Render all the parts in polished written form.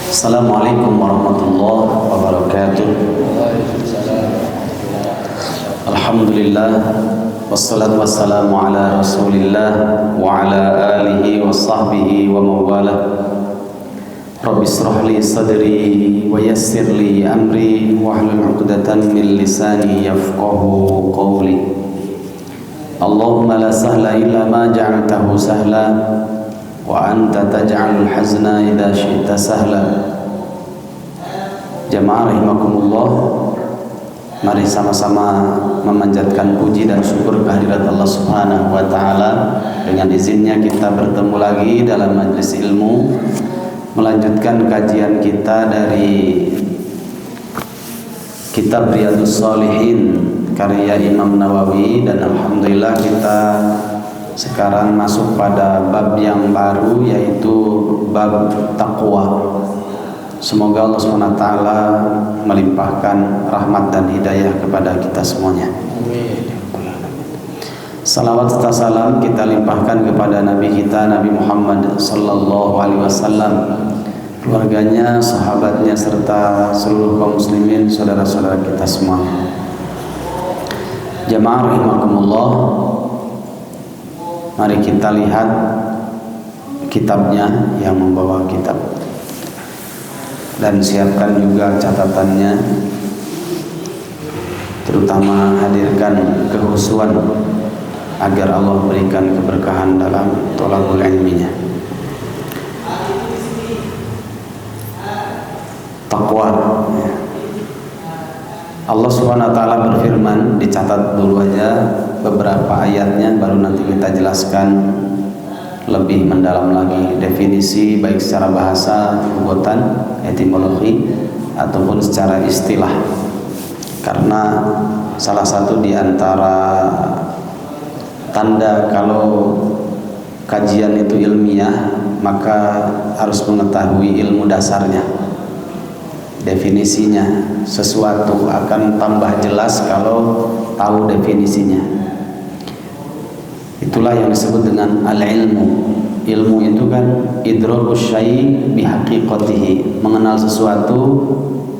Assalamualaikum warahmatullahi wabarakatuh. Alhamdulillah, wassalatu wassalamu ala rasulillah wa ala alihi wa sahbihi wa mawalah. Rabbi israh li sadri wa yassir li amri wahlul 'uqdatan min lisani yafqahu qawli. Allahumma la sahla illa ma ja'altahu sahla wa anta taj'alul hazna idza syi'ta sahla. Jamaah rahimakumullah, mari sama-sama memanjatkan puji dan syukur kehadirat Allah Subhanahu wa taala. Dengan izinnya kita bertemu lagi dalam majelis ilmu, melanjutkan kajian kita dari kitab Riyadhus Shalihin karya Imam Nawawi, dan alhamdulillah kita sekarang masuk pada bab yang baru, yaitu bab taqwa. Semoga Allah SWT melimpahkan rahmat dan hidayah kepada kita semuanya. Salawat serta salam kita limpahkan kepada Nabi kita, Nabi Muhammad sallallahu alaihi wasallam, keluarganya, sahabatnya, serta seluruh kaum muslimin, saudara-saudara kita semua. Jamaah rahimakumullah, mari kita lihat kitabnya yang membawa kitab, dan siapkan juga catatannya, terutama hadirkan kehusuan agar Allah berikan keberkahan dalam thalabul ilminya. Taqwa. Allah Subhanahu wa taala berfirman, dicatat dulu aja beberapa ayatnya, baru nanti kita jelaskan lebih mendalam lagi definisi, baik secara bahasa, lughatan, etimologi, ataupun secara istilah. Karena salah satu di antara tanda kalau kajian itu ilmiah, maka harus mengetahui ilmu dasarnya, definisinya. Sesuatu akan tambah jelas kalau tahu definisinya. Itulah yang disebut dengan al-ilmu. Ilmu itu kan idrakus syai' bihaqiqatihi, mengenal sesuatu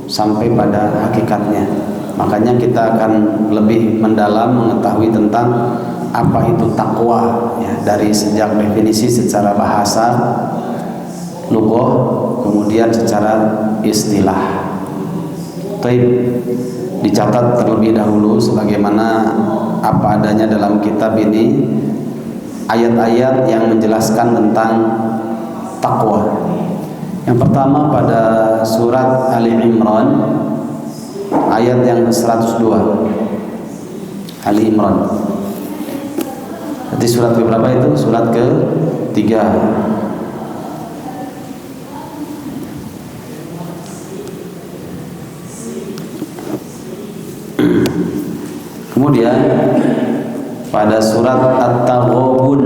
sampai pada hakikatnya. Makanya kita akan lebih mendalam mengetahui tentang apa itu takwa, ya, dari sejak definisi secara bahasa, lughah, kemudian secara istilah. Baik, dicatat terlebih dahulu sebagaimana apa adanya dalam kitab ini, ayat-ayat yang menjelaskan tentang takwa. Yang pertama pada surat Ali Imran ayat yang ke-102. Ali Imran. Berarti surat berapa itu? Surat ke-3. Kemudian pada surat At-Taghabun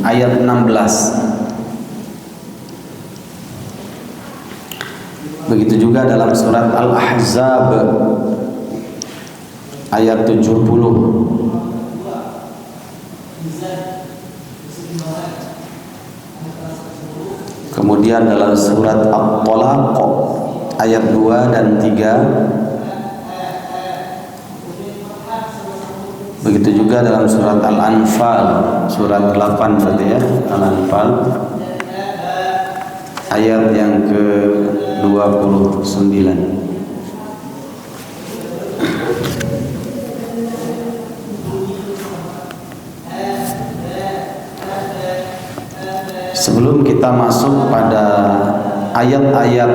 ayat 16. Begitu juga dalam surat Al-Ahzab ayat 70. Kemudian dalam surat At-Talaq ayat 2 dan 3. Begitu juga dalam surat Al-Anfal, surat 8 berarti ya, Al-Anfal ayat yang ke-29. Sebelum kita masuk pada ayat-ayat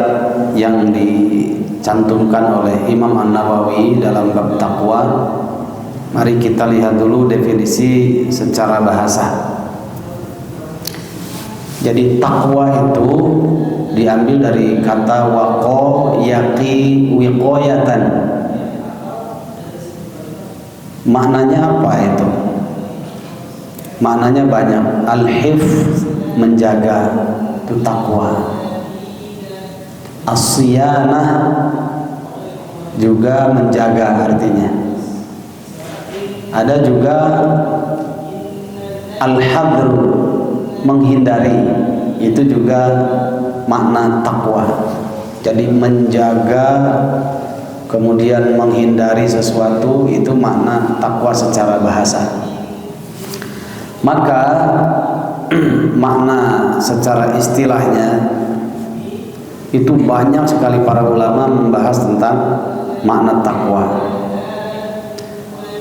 yang dicantumkan oleh Imam An-Nawawi dalam bab taqwa, mari kita lihat dulu definisi secara bahasa. Jadi takwa itu diambil dari kata waqo yaqi wiqayatan. Maknanya apa itu? Maknanya banyak. Al-hifz, menjaga, itu takwa. As-siyanah juga menjaga artinya. Ada juga al-hadr, menghindari, itu juga makna takwa. Jadi menjaga kemudian menghindari sesuatu itu makna takwa secara bahasa. Maka makna secara istilahnya itu banyak sekali para ulama membahas tentang makna takwa.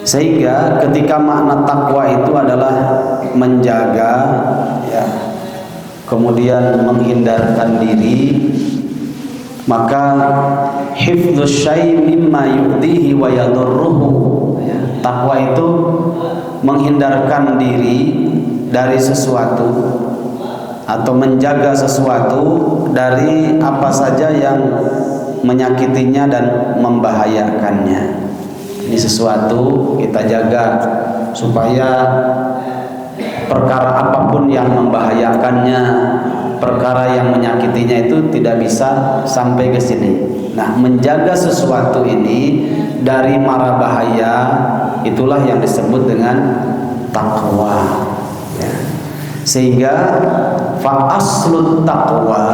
Sehingga ketika makna takwa itu adalah menjaga, ya, kemudian menghindarkan diri, maka hifdzus syai' mimma yu'dihi wa yadurruhu, ya. Takwa itu menghindarkan diri dari sesuatu atau menjaga sesuatu dari apa saja yang menyakitinya dan membahayakannya. Ini sesuatu kita jaga supaya perkara apapun yang membahayakannya, perkara yang menyakitinya itu tidak bisa sampai ke sini. Nah, menjaga sesuatu ini dari mara bahaya itulah yang disebut dengan takwa, ya. Sehingga fa aslut taqwa,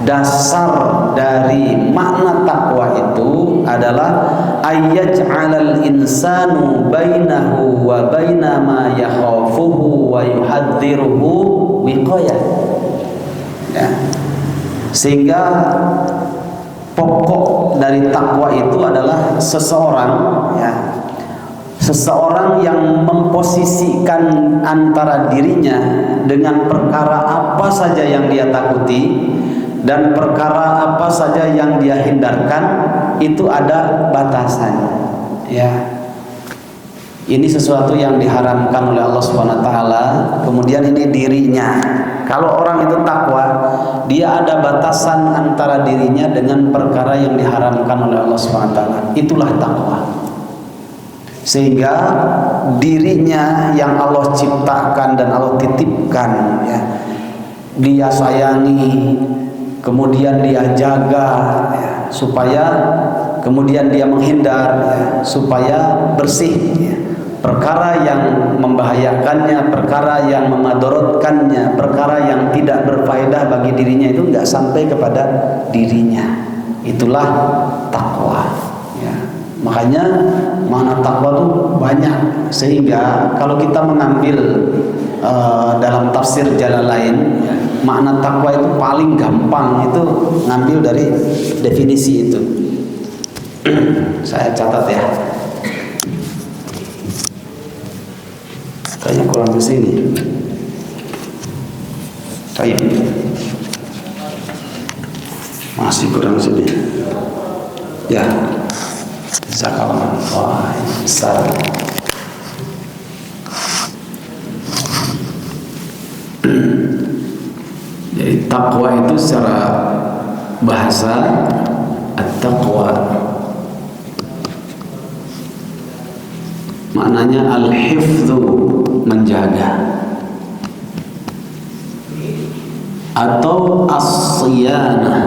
dasar dari makna takwa itu adalah ayyaj'alal insanu bainahu wa baina ma yakhafuhu wa yuhadziruhu wiqayah, ya. Sehingga pokok dari takwa itu adalah seseorang, ya, seseorang yang memposisikan antara dirinya dengan perkara apa saja yang dia takuti dan perkara apa saja yang dia hindarkan, itu ada batasan, ya. Ini sesuatu yang diharamkan oleh Allah Subhanahu wa taala, kemudian ini dirinya. Kalau orang itu takwa, dia ada batasan antara dirinya dengan perkara yang diharamkan oleh Allah Subhanahu wa taala. Itulah takwa. Sehingga dirinya yang Allah ciptakan dan Allah titipkan, ya, dia sayangi, kemudian dia jaga, ya, supaya kemudian dia menghindar, ya, supaya bersih, ya. Perkara yang membahayakannya, perkara yang memadorotkannya, perkara yang tidak berfaedah bagi dirinya itu enggak sampai kepada dirinya. Itulah takwa, ya. Makanya makna takwa itu banyak, sehingga kalau kita mengambil dalam tafsir Jalalain, ya, makna takwa itu paling gampang itu ngambil dari definisi itu. Saya catat, ya. Kayaknya kurang di sini. Baik. Masih kurang sini. Ya. Jazakallah. Wah, besar. Jadi takwa itu secara bahasa at-taqwa maknanya al-hifdzu, menjaga, atau as-siyanah.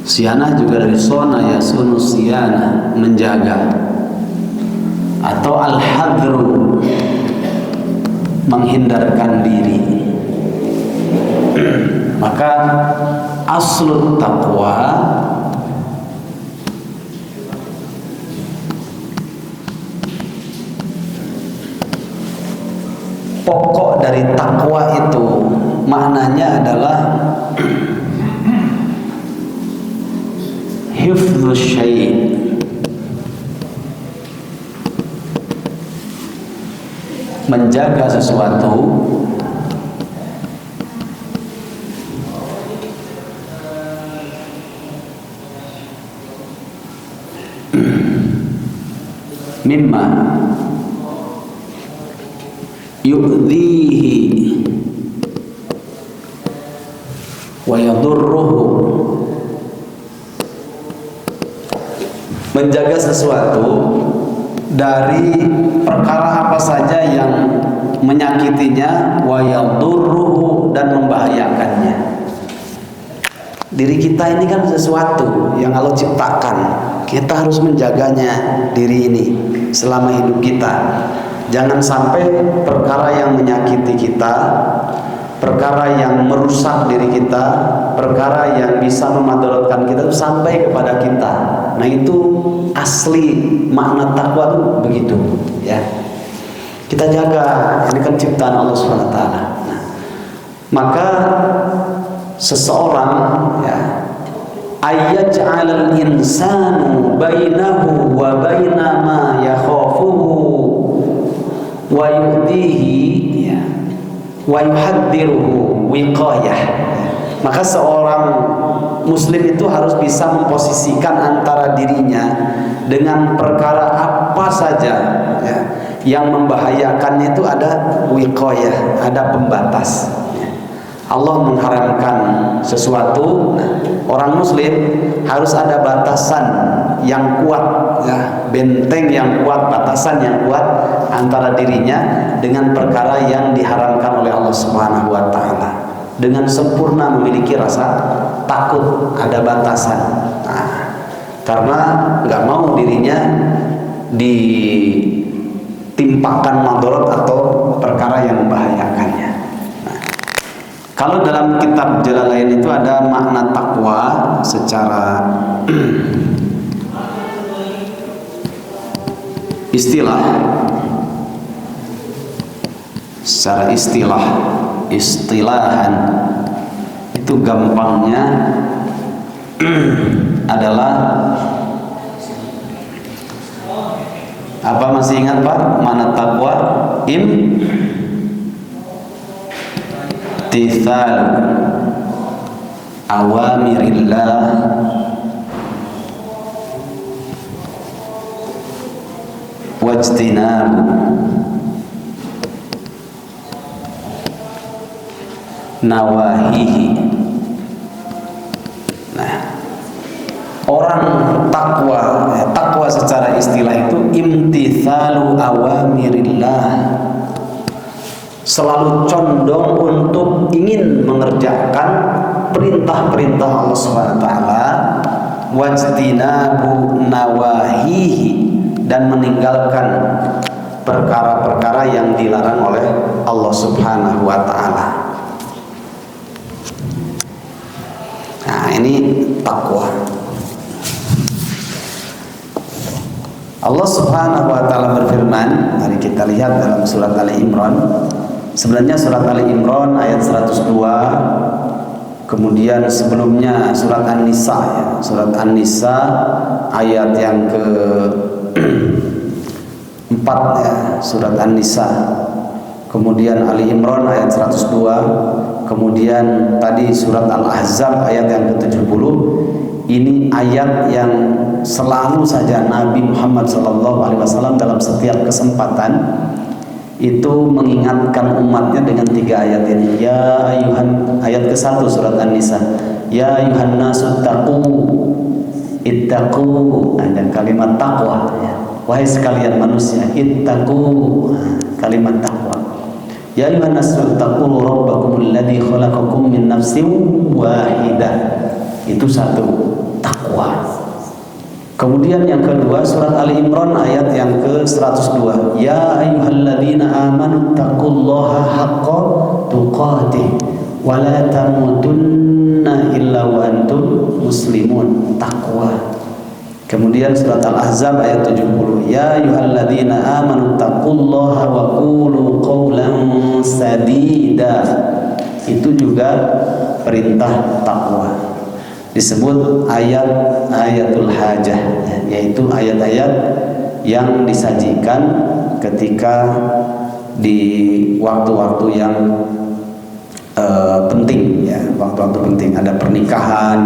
Siyanah juga dari sona yasunu siyanah, menjaga, atau al-hadru, menghindarkan diri. Maka aslut taqwa pokok dari takwa itu maknanya adalah hifdzus syai', menjaga sesuatu mimma yu'dhihi wa yadurruhu, menjaga sesuatu dari perkara apa saja yang menyakitinya, wa yadurruhu, dan membahayakannya. Diri kita ini kan sesuatu yang Allah ciptakan, kita harus menjaganya, diri ini selama hidup kita. Jangan sampai perkara yang menyakiti kita, perkara yang merusak diri kita, perkara yang bisa memadaratkan kita itu sampai kepada kita. Nah, itu asli makna takwa itu begitu, ya. Kita jaga, ini kan ciptaan Allah Subhanahu wa taala. Nah, maka seseorang, ya, ayyaj'alal insanu bainahu wa baina ma yakhafuhu wa yu'tihi, ya, wa yuhaddiruhu wiqayah. Maka seorang muslim itu harus bisa memposisikan antara dirinya dengan perkara apa saja, ya, yang membahayakannya itu ada wiqayah, ada pembatas. Allah mengharamkan sesuatu, nah, orang muslim harus ada batasan yang kuat, ya, benteng yang kuat, batasan yang kuat antara dirinya dengan perkara yang diharamkan oleh Allah Subhanahu wa taala. Dengan sempurna memiliki rasa takut, ada batasan. Nah, karena nggak mau dirinya ditimpakan madarat atau perkara yang membahayakannya. Kalau dalam kitab Jalalain itu ada makna takwa secara istilah, secara istilahan itu gampangnya adalah apa, masih ingat Pak makna takwa? Imtithal awamirillah wajtinabu nawahihi. Nah, orang takwa secara istilah itu imtithalu awamirillah, selalu condong untuk ingin mengerjakan perintah-perintah Allah Subhanahu wa taala, wajtinabu nawahihi, dan meninggalkan perkara-perkara yang dilarang oleh Allah Subhanahu wa taala. Nah, ini takwa. Allah Subhanahu wa taala berfirman, mari kita lihat dalam surat Ali Imran. Sebenarnya surat Ali Imran ayat 102, kemudian sebelumnya surat An-Nisa, ya. Surat An-Nisa ayat yang ke-4, ya, surat An-Nisa. Kemudian Ali Imran ayat 102, kemudian tadi surat Al-Ahzab ayat yang ke-70. Ini ayat yang selalu saja Nabi Muhammad SAW dalam setiap kesempatan itu mengingatkan umatnya dengan 3 ayat ini. Ya ayuhan, ayat ke-1 surat An-Nisa, ya ayuhan nasu ittaqu, dan kalimat takwa, ya. Wahai sekalian manusia, ittaqu, kalimat takwa. Ya ayuhan nasu ittaqu rabbakumul ladzi khalaqakum min nafsin wahidah. Itu satu, takwa. Kemudian yang kedua surat Ali Imran ayat yang ke-102, ya ayyuhalladzina amanu taqullaha haqqa tuqatih wa la tamutunna illa wa antum muslimun, takwa. Kemudian surat Al-Ahzab ayat 70, ya ayyuhalladzina amanu taqullaha wa qulu qawlan sadida. Itu juga perintah takwa. Disebut ayatul hajah, yaitu ayat-ayat yang disajikan ketika di waktu-waktu yang penting, ya, waktu-waktu penting, ada pernikahan,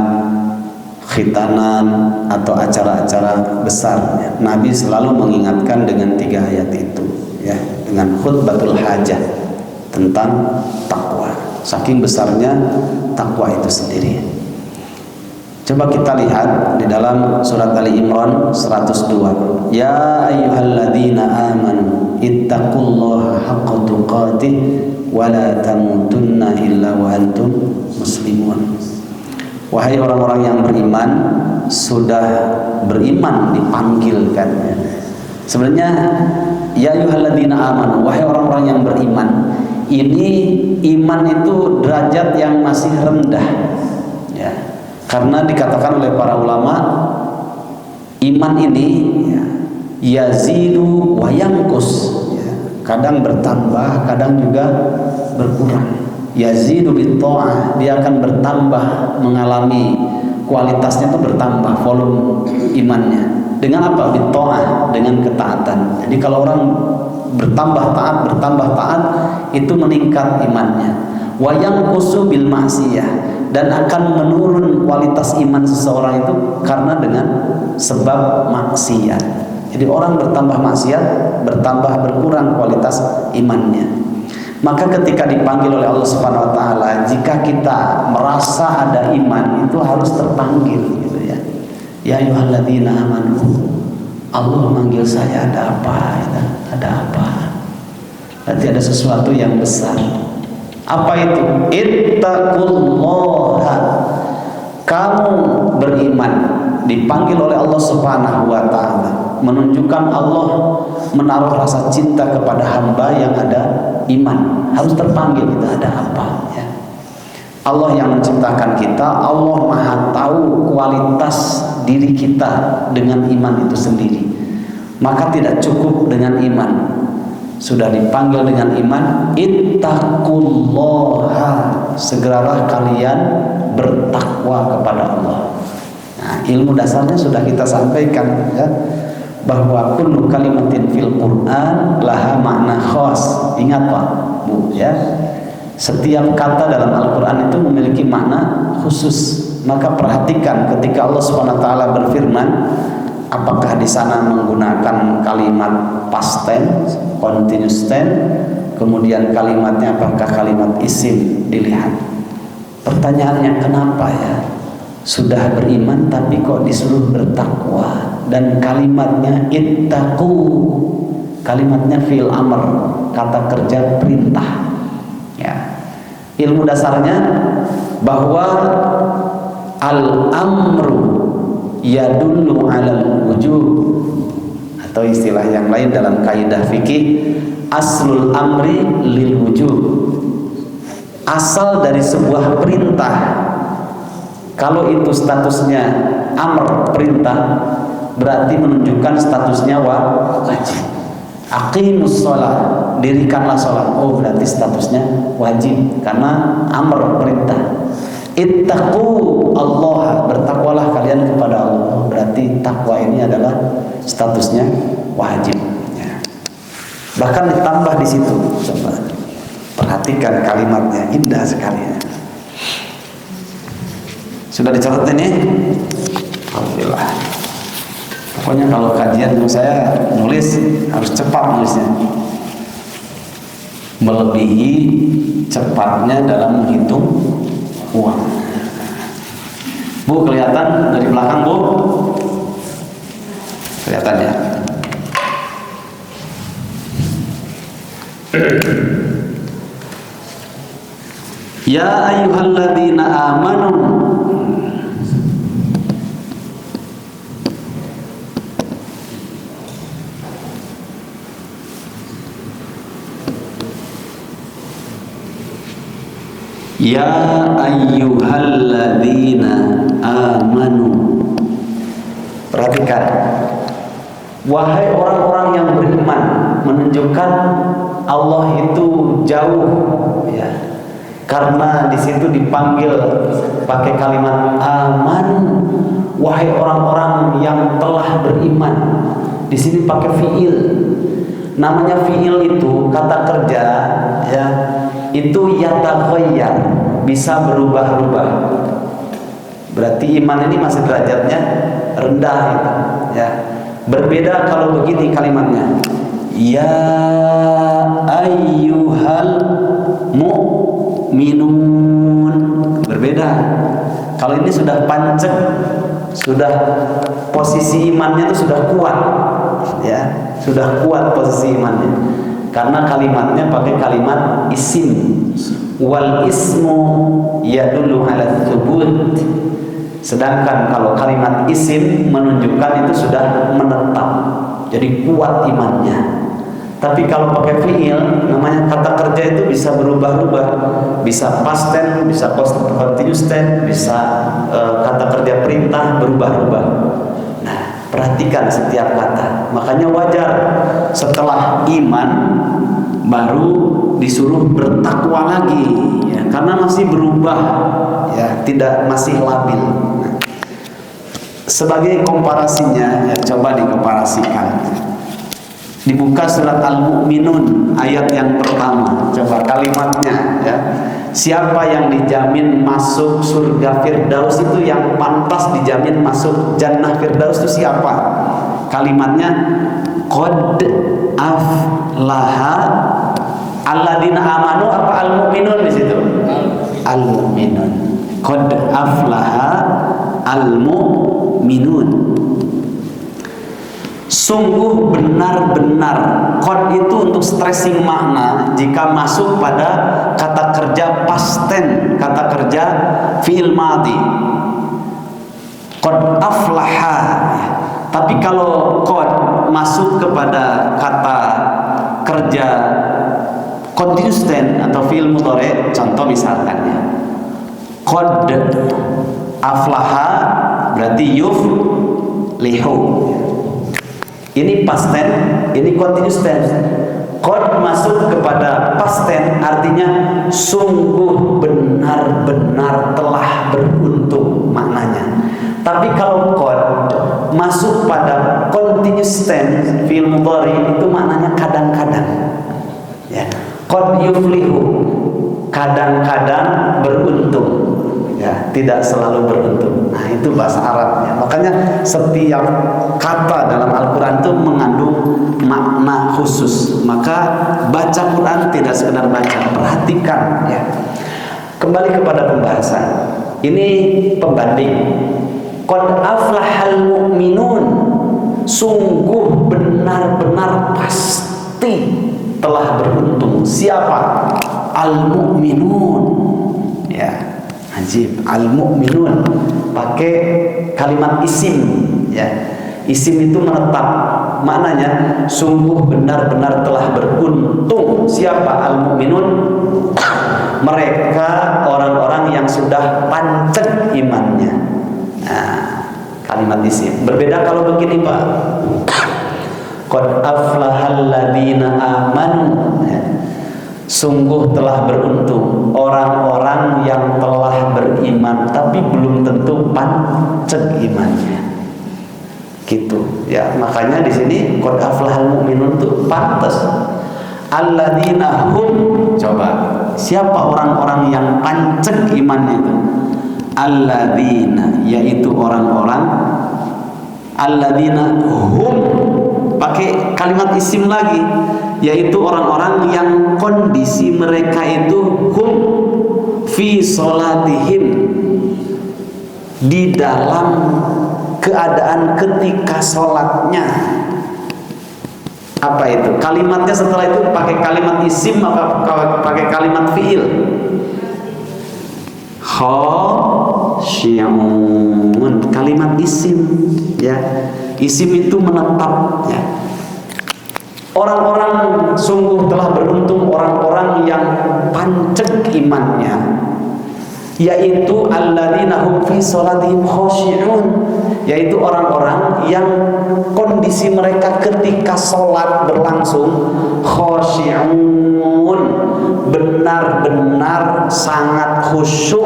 khitanan, atau acara-acara besar, ya. Nabi selalu mengingatkan dengan 3 ayat itu, ya, dengan khutbatul hajah tentang takwa. Saking besarnya takwa itu sendiri. Coba kita lihat di dalam surat Ali Imran 102. Ya ayyuhalladzina amanu ittaqullaha haqqa tuqatih wa la tamutunna illa wa antum muslimun. Wahai orang-orang yang beriman, sudah beriman dipanggilkan. Sebenarnya ya ayyuhalladzina amanu, wahai orang-orang yang beriman, ini iman itu derajat yang masih rendah, ya. Karena dikatakan oleh para ulama, iman ini ya, yazidu wa yanqus, ya. Kadang bertambah, kadang juga berkurang. Yazidu bit ta'ah, dia akan bertambah, mengalami kualitasnya itu bertambah, volume imannya. Dengan apa? Bit ta'ah, dengan ketaatan. Jadi kalau orang bertambah taat itu meningkat imannya. Wa yanqusu bil ma'siyah, dan akan menurun kualitas iman seseorang itu karena dengan sebab maksiat. Jadi orang bertambah maksiat, bertambah berkurang kualitas imannya. Maka ketika dipanggil oleh Allah Subhanahu wa taala, jika kita merasa ada iman, itu harus terpanggil gitu ya. Ya ayyuhalladzina amanu. Allah manggil saya, ada apa? Ada apa? Berarti ada sesuatu yang besar. Apa itu? Ittaqullaha. Kamu beriman, dipanggil oleh Allah Subhanahu wa taala, menunjukkan Allah menaruh rasa cinta kepada hamba yang ada iman. Harus terpanggil, itu ada apa ya. Allah yang menciptakan kita, Allah Maha tahu kualitas diri kita dengan iman itu sendiri. Maka tidak cukup dengan iman, sudah dipanggil dengan iman, ittaqullaha, segeralah kalian bertakwa kepada Allah. Nah, ilmu dasarnya sudah kita sampaikan ya, bahwa kullu kalimatin fil Quran laha makna khas. Ingat Pak, Bu ya. Setiap kata dalam Al-Quran itu memiliki makna khusus. Maka perhatikan ketika Allah SWT berfirman, apakah di sana menggunakan kalimat past tense, continuous tense, kemudian kalimatnya apakah kalimat isim, dilihat. Pertanyaannya, kenapa ya? Sudah beriman tapi kok disuruh bertakwa, dan kalimatnya ittaqu, kalimatnya fi'il amr, kata kerja perintah. Ya. Ilmu dasarnya bahwa al-amru yadullu 'alal wujub, atau istilah yang lain dalam kaidah fikih, aslul amri lil wujub. Asal dari sebuah perintah, kalau itu statusnya amr, perintah, berarti menunjukkan statusnya wajib. Aqimus sholat, dirikanlah sholat, oh berarti statusnya wajib karena amr, perintah. Ittaqu Allah, bertakwalah kalian kepada Allah, berarti takwa ini adalah statusnya wajib ya. Bahkan ditambah di situ, coba perhatikan kalimatnya, indah sekali ya. Sudah dicatat ini? Alhamdulillah. Pokoknya kalau kajian saya nulis harus cepat nulisnya, melebihi cepatnya dalam menghitung uang. Bu, kelihatan dari belakang Bu? Kelihatan ya? Ya ayyuhalladzina amanu, ya ayyuhalladzina amanu. Perhatikan, wahai orang-orang yang beriman, menunjukkan Allah itu jauh ya. Karena di situ dipanggil pakai kalimat aman, wahai orang-orang yang telah beriman. Di sini pakai fiil. Namanya fiil itu kata kerja ya. Itu yatakhayyar, bisa berubah-ubah. Berarti iman ini masih derajatnya rendah gitu, ya. Berbeda kalau begini kalimatnya. Ya ayyuhal mu'minun. Berbeda. Kalau ini sudah pancek, sudah posisi imannya itu sudah kuat, ya. Sudah kuat posisi imannya. Karena kalimatnya pakai kalimat isim. Wal ismu yadullu 'ala tsubut. Sedangkan kalau kalimat isim menunjukkan itu sudah menetap. Jadi kuat imannya. Tapi kalau pakai fiil, namanya kata kerja itu bisa berubah-ubah, bisa past tense, bisa continuous tense, bisa kata kerja perintah berubah-ubah. Nah, perhatikan setiap kata. Makanya wajar setelah iman baru disuruh bertakwa lagi, ya, karena masih berubah, ya, tidak masih labil. Nah, sebagai komparasinya, ya, coba dikomparasikan. Dibuka surat Al-Mu'minun ayat yang pertama. Coba kalimatnya, ya. Siapa yang dijamin masuk surga Firdaus itu, yang pantas dijamin masuk Jannah Firdaus itu siapa? Kalimatnya qad aflaha alladzina amanu, apa al-mu'minun di situ? Al-mu'minun. Qad aflaha al-mu'minun. Sungguh benar-benar. Qad itu untuk stressing makna jika masuk pada kata kerja past tense, kata kerja fi'il madhi. Qad aflaha. Tapi kalau qad masuk kepada kata kerja continuous tense atau fi'il mudhari', contoh misalkan, ya, qad aflaha berarti yuflihu. Ini past tense, ini continuous tense. Qad masuk kepada past tense, artinya sungguh benar-benar telah beruntung maknanya. Tapi kalau qad masuk pada continuous tense fi'il mudhari', itu maknanya kadang-kadang. Ya, qad yuflihu, kadang-kadang beruntung. Ya, tidak selalu beruntung. Nah, itu bahasa Arabnya. Makanya setiap kata dalam Al-Quran itu mengandung makna khusus. Maka baca Quran tidak sekedar baca, perhatikan, ya. Kembali kepada pembahasan. Ini pembanding. Qad aflahal mu'minun, sungguh benar-benar pasti telah beruntung. Siapa? Al-mu'minun. Ya. Ajib, al-mu'minun pakai kalimat isim, ya. Isim itu menetap, maknanya sungguh benar-benar telah beruntung. Siapa al-mu'minun? Mereka orang-orang yang sudah pancet imannya. Nah, kalimat isim. Berbeda kalau begini, Pak. Qad aflahal ladzina amanu, ya. Sungguh telah beruntung orang-orang yang telah beriman, tapi belum tentu pancet imannya. Gitu, ya. Makanya di sini qad aflahal mu'minun itu pantas. Alladzina hum, coba, siapa orang-orang yang pancet imannya itu? Alladzina, yaitu orang-orang, alladzina hum pakai kalimat isim lagi, yaitu orang-orang yang kondisi mereka itu hum fi sholatihim, di dalam keadaan ketika sholatnya. Apa itu? Kalimatnya setelah itu pakai kalimat isim apa pakai kalimat fiil? Khasyi'un, kalimat isim, ya. Isim itu menetap, ya. Orang-orang sungguh telah beruntung orang-orang yang pancet imannya, yaitu alladzina hum fi sholatihim khasyi'un, yaitu orang-orang yang kondisi mereka ketika sholat berlangsung khasyi'un, benar-benar sangat khusyuk.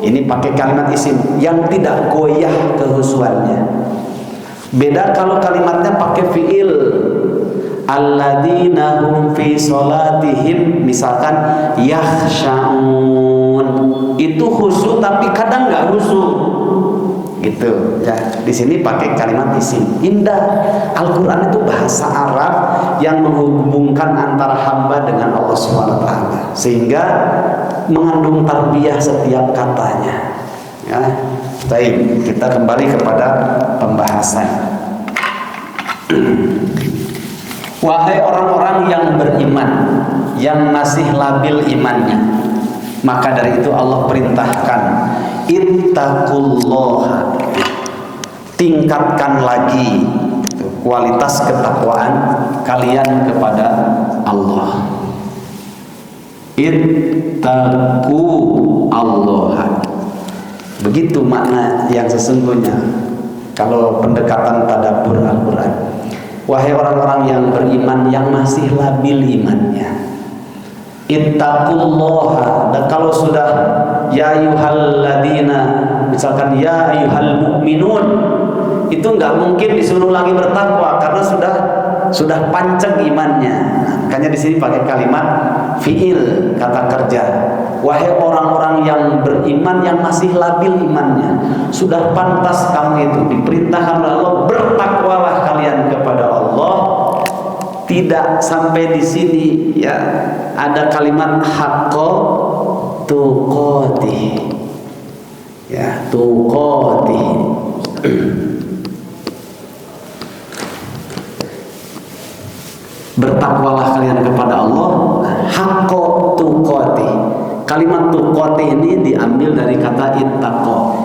Ini pakai kalimat isim yang tidak goyah kehusuannya. Beda kalau kalimatnya pakai fiil. Alladzina hum fi sholatihim, misalkan yakhsha'un, itu khusyuk tapi kadang nggak khusyuk, gitu, ya. Di sini pakai kalimat isim. Indah. Al-Quran itu bahasa Arab yang menghubungkan antara hamba dengan Allah SWT, sehingga mengandung tarbiyah setiap katanya, ya. Baik, kita kembali kepada pembahasan. Wahai orang-orang yang beriman, yang masih labil imannya, maka dari itu Allah perintahkan, ittaqullaha, tingkatkan lagi kualitas ketakwaan kalian kepada Allah. Ittaqu Allah. Begitu makna yang sesungguhnya kalau pendekatan tadabbur Al-Quran. Wahai orang-orang yang beriman yang masih labil imannya, ittaqullaha. Dan kalau sudah ya ayyuhalladzina, misalkan ya ayyuhal mu'minun, itu nggak mungkin disuruh lagi bertakwa karena sudah panceng imannya. Makanya di sini pakai kalimat fiil, kata kerja. Wahai orang-orang yang beriman yang masih labil imannya, sudah pantas kamu itu diperintahkan oleh Allah, bertakwalah kalian kepada Allah. Tidak sampai di sini ya, ada kalimat haqqa tuqatih. Ya, tuqatih. Bertakwalah kalian kepada Allah haqqa tuqatih. Kalimat tuqatih ini diambil dari kata ittaqo.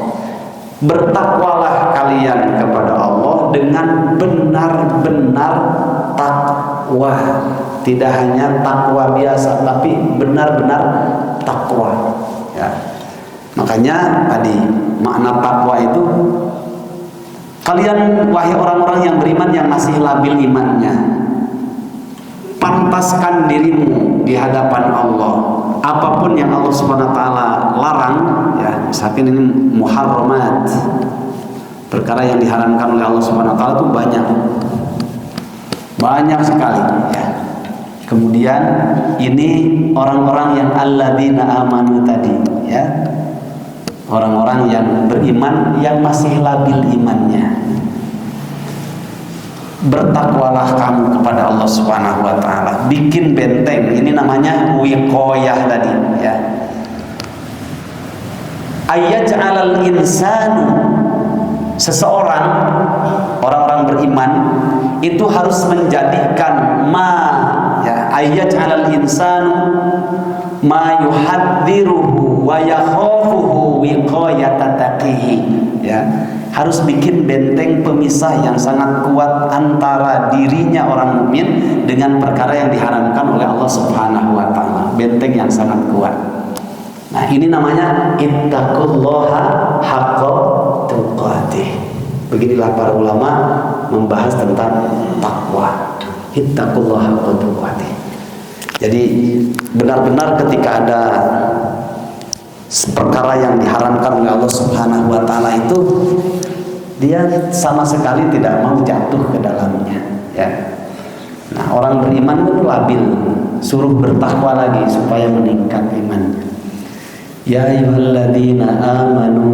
Bertakwalah kalian kepada Allah dengan benar-benar takwa. Tidak hanya takwa biasa, tapi benar-benar takwa. Ya. Makanya tadi makna takwa itu, kalian wahai orang-orang yang beriman yang masih labil imannya, pantaskan dirimu di hadapan Allah. Apapun yang Allah Subhanahu wa taala larang, ya, misalkan ini muharramat, perkara yang diharamkan oleh Allah Subhanahu wa taala itu banyak sekali, ya. Kemudian ini orang-orang yang alladzina amanu tadi, ya. Orang-orang yang beriman yang masih labil imannya. Bertakwalah kamu kepada Allah Subhanahu wa taala. Bikin benteng, ini namanya wiqayah tadi, ya. Ayyaj'alal insanu, seseorang, orang-orang beriman itu harus menjadikan ya, ayyaj'alal insanu ma yuhadziruhu wa yakhafuhu wiqayata taqihi, ya. Harus bikin benteng pemisah yang sangat kuat antara dirinya orang mukmin dengan perkara yang diharamkan oleh Allah Subhanahu wa taala. Benteng yang sangat kuat. Nah, ini namanya ittaqullaha haqqa tuqatih. Beginilah para ulama membahas tentang takwa. Ittaqullaha haqqa tuqatih. Jadi benar-benar ketika ada perkara yang diharamkan oleh Allah Subhanahu wa taala itu, dia sama sekali tidak mau jatuh ke dalamnya, ya. Nah, orang beriman itu labil, suruh bertakwa lagi supaya meningkat imannya. Ya ayyuhalladzina amanu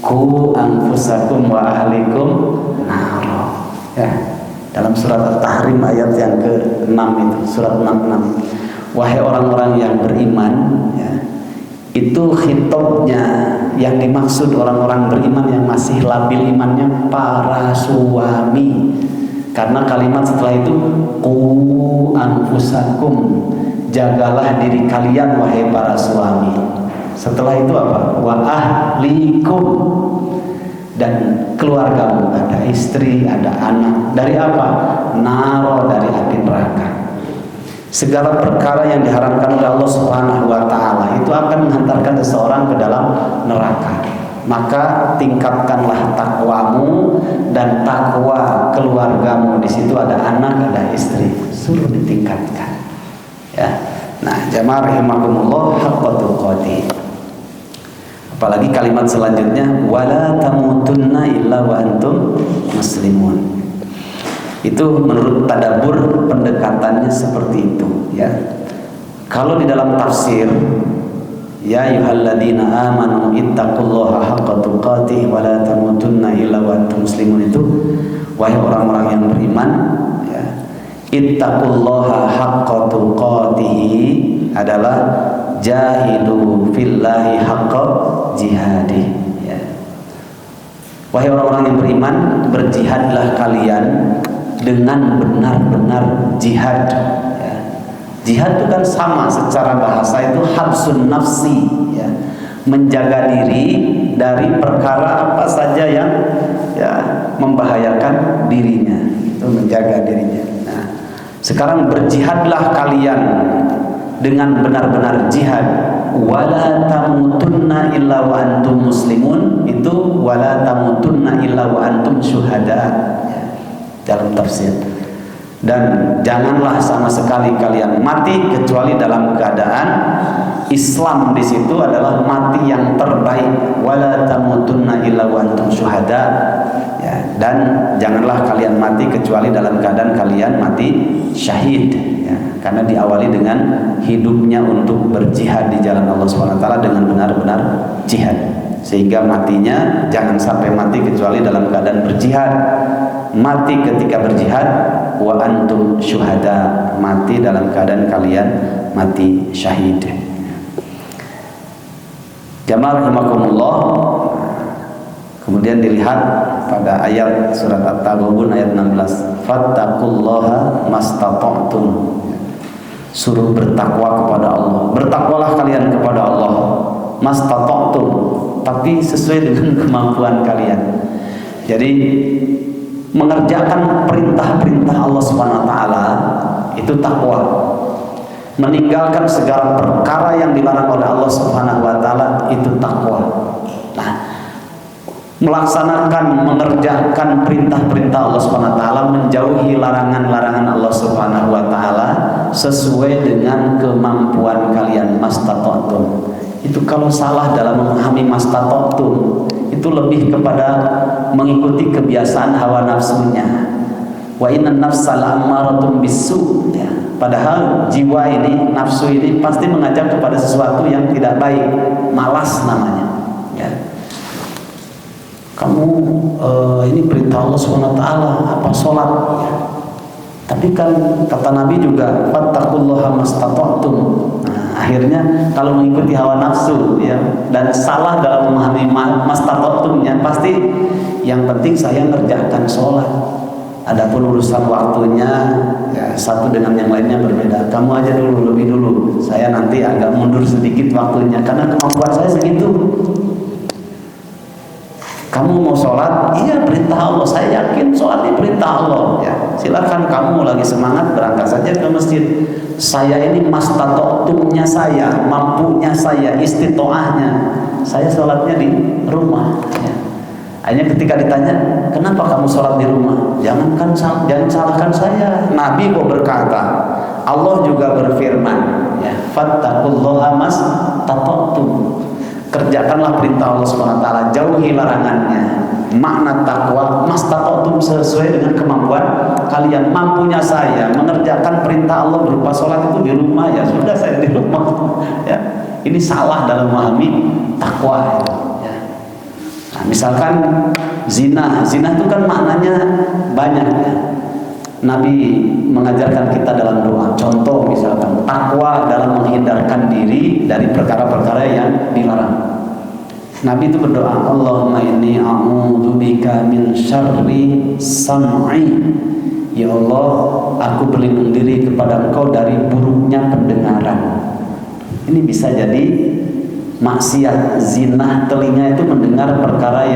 qu anfusakum wa ahlikum nara. Ya. Dalam surat At-Tahrim ayat yang ke-6 itu, surat 66. Wahai orang-orang yang beriman, ya, itu khitabnya yang dimaksud orang-orang beriman yang masih labil imannya para suami. Karena kalimat setelah itu qu anfusakum, jagalah diri kalian wahai para suami. Setelah itu apa? Wa ahlikum, dan keluargamu, ada istri, ada anak. Dari apa? Naro, dari api neraka. Segala perkara yang diharamkan oleh Allah Subhanahu wa taala itu akan menghantarkan seseorang ke dalam neraka. Maka tingkatkanlah takwamu dan takwa keluargamu. Di situ ada anak, ada istri, suruh ditingkatkan. Ya. Nah, jamaah rahimakumullah, haqqa tuqatih. Apalagi kalimat selanjutnya, wala tamutunna illa wa antum muslimun. Itu menurut tadabbur pendekatannya seperti itu, ya. Kalau di dalam tafsir, ya ayyuhalladzina amanu ittaqullaha haqqa tuqatih wa la tamutunna illa wa antum muslimun, itu wahai orang-orang yang beriman, ya. Ittaqullaha haqqa tuqatih adalah jahidu fillahi haqqa jihadi, ya. Wahai orang-orang yang beriman, berjihadlah kalian dengan benar-benar jihad, ya. Jihad itu kan sama secara bahasa itu habsun nafsi, ya. Menjaga diri dari perkara apa saja yang, ya, membahayakan dirinya, itu menjaga dirinya. Nah, sekarang berjihadlah kalian dengan benar-benar jihad. Wala tamutunna illa wa antum muslimun, itu wala tamutunna illa wa antum syuhada ya, dalam tafsir. Dan janganlah sama sekali kalian mati kecuali dalam keadaan Islam. Di situ adalah mati yang terbaik. Wala tamutunna illa wa antum syuhada ya, dan janganlah kalian mati kecuali dalam keadaan kalian mati syahid ya, karena diawali dengan hidupnya untuk berjihad di jalan Allah SWT dengan benar-benar jihad, sehingga matinya jangan sampai mati kecuali dalam keadaan berjihad. Mati ketika berjihad, wa antum syuhada, mati dalam keadaan kalian mati syahid. Jamaah rahimakumullah. Kemudian dilihat pada ayat surat At-Taghabun ayat 16, fattaqullaha mastata'tum, suruh bertakwa kepada Allah. Bertakwalah kalian kepada Allah mastata'tum, tapi sesuai dengan kemampuan kalian. Jadi mengerjakan perintah-perintah Allah Subhanahu wa taala itu takwa. Meninggalkan segala perkara yang dilarang oleh Allah Subhanahu wa taala itu takwa. Nah, melaksanakan, mengerjakan perintah-perintah Allah Subhanahu wa taala, menjauhi larangan-larangan Allah Subhanahu wa taala sesuai dengan kemampuan kalian, mastata'tum. Itu kalau salah dalam memahami mastata'tum, itu lebih kepada mengikuti kebiasaan hawa nafsunya. Wa innan nafsa la'ammaratun bisu ya. Padahal jiwa ini, nafsu ini pasti mengajak kepada sesuatu yang tidak baik, malas namanya ya. Kamu ini perintah Allah SWT, apa sholat ya. Tapi kan kata Nabi juga fattaqullaha mastata'tum. Nah, akhirnya kalau mengikuti hawa nafsu ya, dan salah dalam memahami mastata'tumnya, pasti yang penting saya ngerjakan sholat. Adapun urusan waktunya ya, satu dengan yang lainnya berbeda. Kamu aja dulu, lebih dulu. Saya nanti agak mundur sedikit waktunya karena kemampuan saya segitu. Kamu mau sholat? Iya, perintah Allah. Saya yakin sholat ini perintah Allah. Ya, silakan kamu lagi semangat berangkat saja ke masjid. Saya ini mastata'tumnya saya, mampunya saya, istitoahnya. Saya sholatnya di rumah. Ya. Akhirnya ketika ditanya, kenapa kamu sholat di rumah? Jangan salahkan saya. Nabi kok berkata, Allah juga berfirman, ya, fattaqullaha mastata'tum. Kerjakanlah perintah Allah SWT, jauhi larangannya. Makna takwa, mastata'tum, sesuai dengan kemampuan kalian. Mampunya saya mengerjakan perintah Allah berupa sholat itu di rumah, ya sudah saya di rumah. Ya, ini salah dalam memahami takwa. Ya. Nah, misalkan zina itu kan maknanya banyak. Ya. Nabi mengajarkan kita dalam doa. Contoh misalkan takwa dalam menghindarkan diri dari perkara-perkara yang dilarang. Nabi itu berdoa, Allahumma inni a'udzubika min syarri sam'i. Ya Allah, aku berlindung diri kepada Engkau dari buruknya pendengaran. Ini bisa jadi maksiat, zina, telinga itu mendengar perkara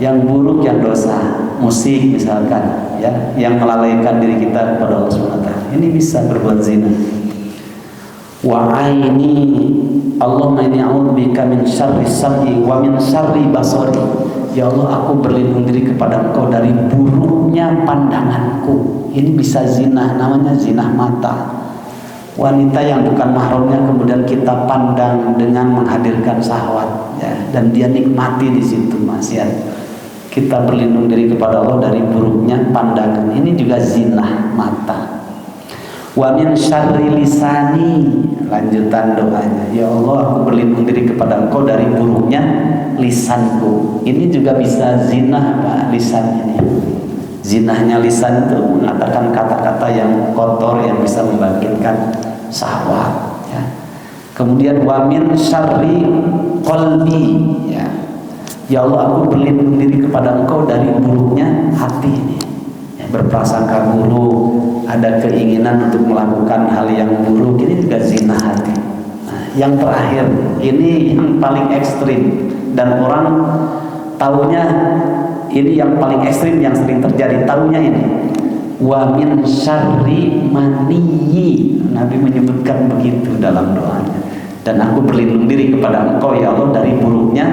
yang buruk, yang dosa, musik misalkan, ya, yang melalaikan diri kita kepada Allah SWT. Ini bisa berbuat zina. Wa aini, Allahumma inni a'udzubika min syarri sam'i wa min syarri basari. Ya Allah, aku berlindung diri kepada Engkau dari buruknya pandanganku. Ini bisa zina, namanya zina mata. Wanita yang bukan mahramnya kemudian kita pandang dengan menghadirkan syahwat, ya, dan dia nikmati di situ maksiat. Kita berlindung diri kepada Allah dari buruknya pandangan. Ini juga zina mata. Wa min syarri lisani, lanjutan doanya. Ya Allah, aku berlindung diri kepada Engkau dari buruknya lisanku. Ini juga bisa zina, Pak, lisan ini. Zinahnya lisan itu mengatakan kata-kata yang kotor yang bisa membangkitkan syahwat. Ya. Kemudian wa min syarri qalbi, ya. Ya Allah, aku berlindung diri kepada Engkau dari buruknya hati ini. Ya, berprasangka buruk, ada keinginan untuk melakukan hal yang buruk, ini juga zina hati. Nah, yang terakhir, ini yang paling ekstrim dan orang taunya ini yang paling ekstrim yang sering terjadi, tahunya ini. Wa min syarri maniyyi. Nabi menyebutkan begitu dalam doanya. Dan aku berlindung diri kepada Engkau ya Allah dari buruknya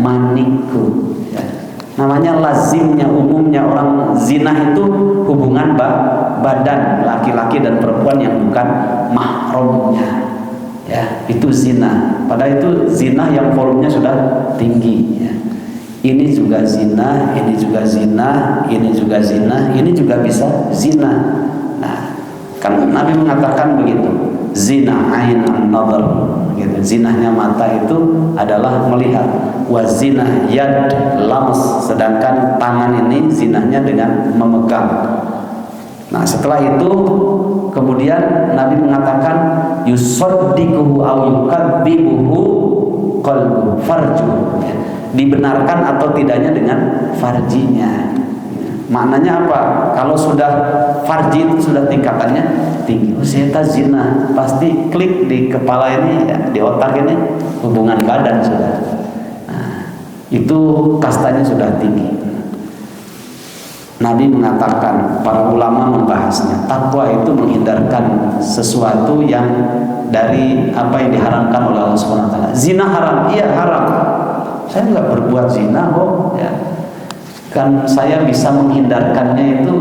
maniku. Ya. Namanya lazimnya, umumnya orang zina itu hubungan badan laki-laki dan perempuan yang bukan mahramnya. Ya, itu zina. Padahal itu zina yang volumenya sudah tinggi. Ya. Ini juga zina, ini juga zina, ini juga zina, ini juga bisa zina. Nah, kan Nabi mengatakan begitu, zina ain an-nadhar, gitu. Zinahnya mata itu adalah melihat. Wa zina yad lams, sedangkan tangan ini zinahnya dengan memegang. Nah, setelah itu kemudian Nabi mengatakan yusaddiquhu aw yukadzibuhu qalbu farju. Dibenarkan atau tidaknya dengan farjinya. Maknanya apa? Kalau sudah farji itu sudah tingkatannya tinggi. Saya zina, pasti klik di kepala ini, ya, di otak ini hubungan badan sudah. Nah, itu kastanya sudah tinggi. Nabi mengatakan, para ulama membahasnya, takwa itu menghindarkan sesuatu yang dari apa yang diharamkan oleh Allah Subhanahu wa taala. Zina haram, iya haram. Saya nggak berbuat zina kok, ya. Kan saya bisa menghindarkannya itu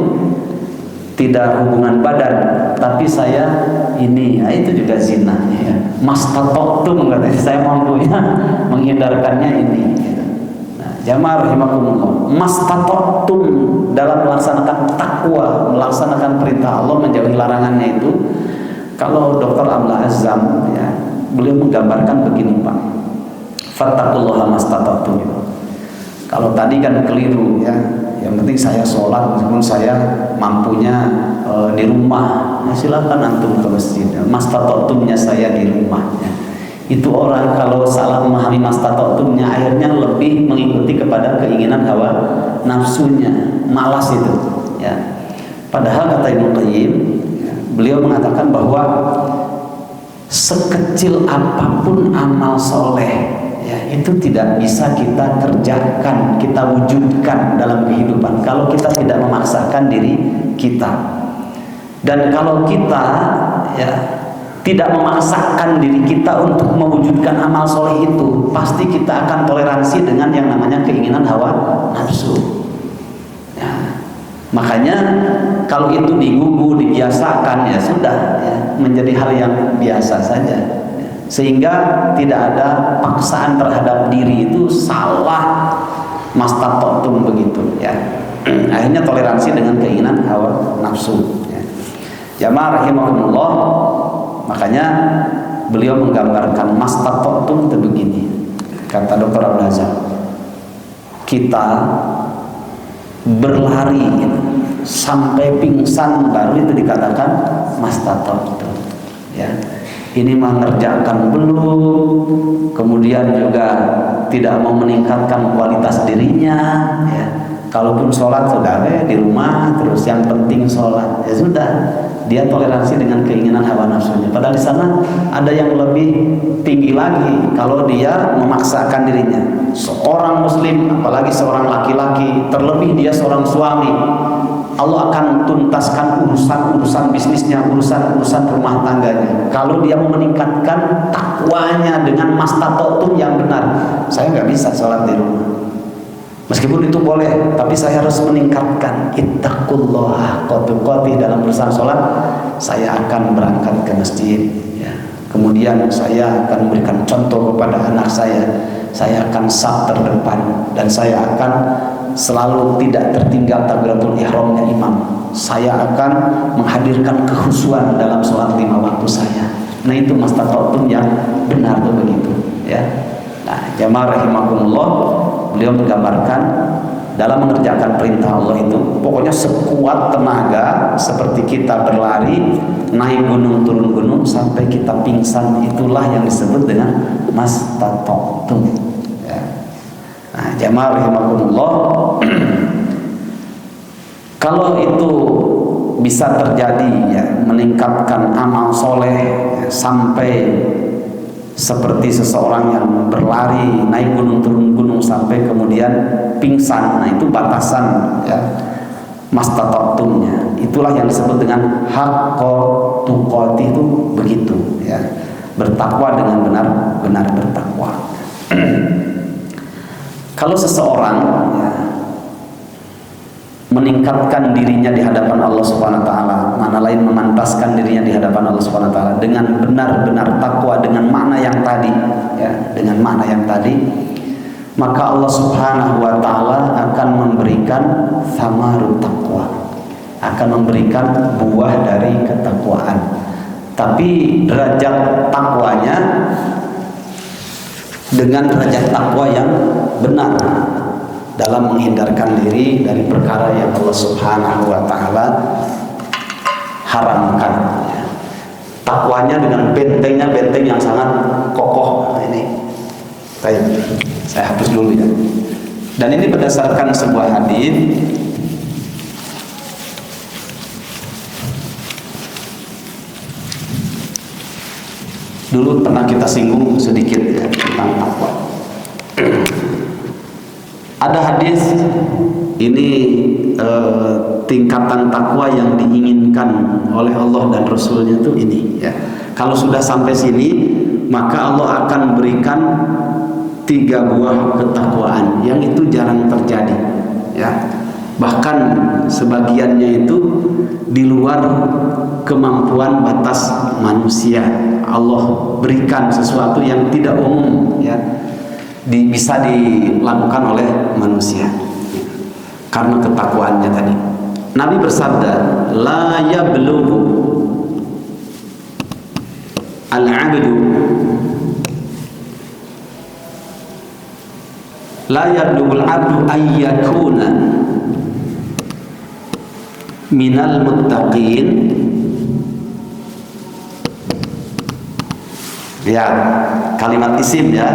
tidak hubungan badan, tapi saya ini, ya, itu juga zina. Ya. Mastatoktum, katanya, saya mampunya menghindarkannya ini. Nah, jamaah rahimakumullah, mastatoktum dalam melaksanakan takwa, melaksanakan perintah Allah, menjauhi larangannya itu. Kalau Dr. Abdullah Azzam, ya, beliau menggambarkan begini, Pak. Fattaqullaha mastata'tum. Kalau tadi kan keliru, ya. Yang penting saya sholat meskipun saya mampunya di rumah. Ya, silakan antum ke masjid. Mastata'tumnya saya di rumah. Ya. Itu orang kalau salah memahami mastata'tumnya akhirnya lebih mengikuti kepada keinginan hawa nafsunya, malas itu. Ya. Padahal kata Ibnu Qayyim, ya, beliau mengatakan bahwa sekecil apapun amal soleh, ya, itu tidak bisa kita kerjakan, kita wujudkan dalam kehidupan kalau kita tidak memaksakan diri kita. Dan kalau kita, ya, tidak memaksakan diri kita untuk mewujudkan amal soleh itu, pasti kita akan toleransi dengan yang namanya keinginan hawa nafsu. Ya. Makanya kalau itu digugu, dibiasakan, ya sudah, ya, menjadi hal yang biasa saja. Sehingga tidak ada paksaan terhadap diri, itu salah, mastatoktum begitu, ya. Akhirnya toleransi dengan keinginan hawa nafsu, ya. Jamaah rahimakumullah, makanya beliau menggambarkan mastatoktum itu begini, kata Dr. Abdul Azhar, kita berlari sampai pingsan baru itu dikatakan mastatoktum, ya. Ini mengerjakan belum, kemudian juga tidak mau meningkatkan kualitas dirinya, ya. Kalaupun sholat sudah di rumah terus, yang penting sholat, ya sudah, dia toleransi dengan keinginan hawa nafsunya. Padahal di sana ada yang lebih tinggi lagi, kalau dia memaksakan dirinya. Seorang muslim, apalagi seorang laki-laki, terlebih dia seorang suami, Allah akan tuntaskan urusan-urusan bisnisnya, urusan-urusan rumah tangganya. Kalau dia mau meningkatkan takwanya dengan mastatoktum yang benar. Saya nggak bisa sholat di rumah, meskipun itu boleh, tapi saya harus meningkatkan ittaqullaha haqqa tuqatih dalam urusan sholat. Saya akan berangkat ke masjid, ya. Kemudian saya akan memberikan contoh kepada anak saya akan saf terdepan, dan saya akan selalu tidak tertinggal takbiratul ihramnya imam. Saya akan menghadirkan kekhusyuan dalam sholat 5 waktu saya. Nah, itu mastatoktum yang benar tuh begitu, ya. Nah, jamaah rahimakumullah, beliau menggambarkan dalam mengerjakan perintah Allah itu pokoknya sekuat tenaga, seperti kita berlari naik gunung turun gunung sampai kita pingsan, itulah yang disebut dengan mastatoktum, ya. Nah, jamaah rahimakumullah, kalau itu bisa terjadi, ya, meningkatkan amal soleh, ya, sampai seperti seseorang yang berlari naik gunung turun gunung sampai kemudian pingsan. Nah, itu batasan ya, mastata'tumnya. Itulah yang disebut dengan haqqa tuqati, itu begitu ya. Bertakwa dengan benar-benar bertakwa. Kalau seseorang ya, meningkatkan dirinya di hadapan Allah Subhanahu wa taala, mana lain memantaskan dirinya di hadapan Allah Subhanahu wa taala dengan benar-benar takwa, dengan makna yang tadi ya, dengan makna yang tadi, maka Allah Subhanahu wa taala akan memberikan samarut takwa, akan memberikan buah dari ketakwaan. Tapi derajat takwanya dengan derajat takwa yang benar dalam menghindarkan diri dari perkara yang Allah Subhanahu wa taala haramkan. Takwanya dengan benteng yang sangat kokoh. Nah, ini saya hapus dulu ya. Dan ini berdasarkan sebuah hadis. Dulu pernah kita singgung sedikit ya, tentang takwa. Ada hadis ini, tingkatan takwa yang diinginkan oleh Allah dan Rasulnya itu ini ya. Kalau sudah sampai sini, maka Allah akan berikan 3 buah ketakwaan yang itu jarang terjadi ya. Bahkan sebagiannya itu di luar kemampuan batas manusia. Allah berikan sesuatu yang tidak umum ya, bisa dilakukan oleh manusia karena ketakwaannya tadi. Nabi bersabda, la yablughu al-'abdu la yablughu al-'abdu ayyakuna minal muttaqin ya, kalimat isim ya,